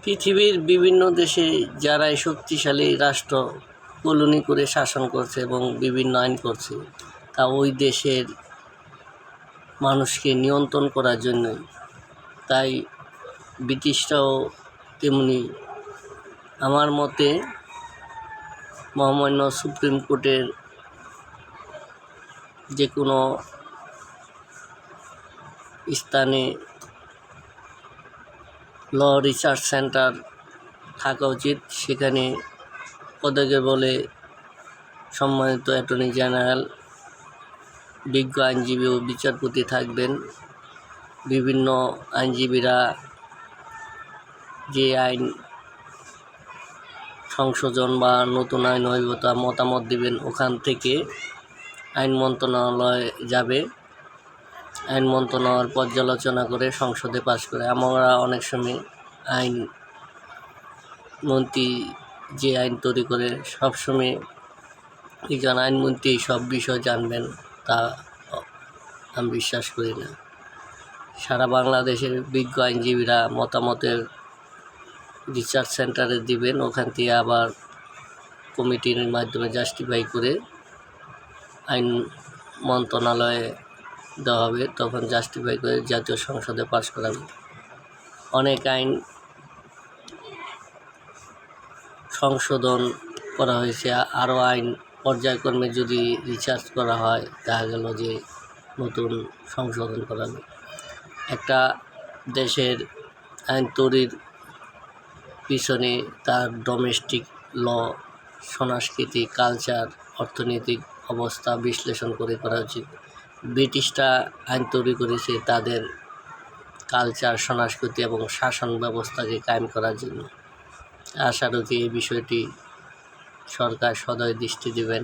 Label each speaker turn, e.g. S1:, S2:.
S1: পৃথিবীর বিভিন্ন দেশে যারাই শক্তিশালী রাষ্ট্র কলোনি করে শাসন করছে এবং বিভিন্ন আইন করছে, তা ওই দেশের মানুষকে নিয়ন্ত্রণ করার জন্যই। তাই ব্রিটিশরাও তেমনি আমার মতে মহামান্য সুপ্রিম কোর্টের যে কোনো স্থানে ল রিসার্চ সেন্টার থাকা উচিত। সেখানে পদকে বলে সম্মানিত অ্যাটর্নি জেনারেল, বিজ্ঞ আইনজীবী ও বিচারপতি থাকবেন। বিভিন্ন আইনজীবীরা যে আইন সংশোধন বা নতুন আইন হইব তা মতামত দিবেন। ওখান থেকে আইন মন্ত্রণালয়ে যাবে, আইন মন্ত্রণালয় পর্যালোচনা করে সংসদে পাশ করে। আমরা অনেক সময় আইন মন্ত্রী যে আইন তৈরি করে সবসময় একজন আইনমন্ত্রী সব বিষয় জানবেন, তা আমি বিশ্বাস করি না। সারা বাংলাদেশের বিজ্ঞ আইনজীবীরা মতামতের রিসার্চ সেন্টারে দিবেন, ওখান থেকে আবার কমিটির মাধ্যমে জাস্টিফাই করে আইন মন্ত্রণালয়ে দেওয়া হবে, তখন জাস্টিফাই করে জাতীয় সংসদে পাশ করাবে। অনেক আইন সংশোধন করা হয়েছে, আরও আইন পর্যায়ক্রমে যদি রিসার্চ করা হয় দেখা গেল যে নতুন সংশোধন করাবে। একটা দেশের আইন তৈরির পিছনে তার ডোমেস্টিক ল, সংস্কৃতি, কালচার, অর্থনৈতিক অবস্থা বিশ্লেষণ করে করা উচিত। ব্রিটিশরা আইন তৈরি করেছে তাদের কালচার, সংস্কৃতি এবং শাসন ব্যবস্থাকে কায়েম করার জন্য। আশা রাখি এই বিষয়টি সরকার সদয় দৃষ্টি দেবেন।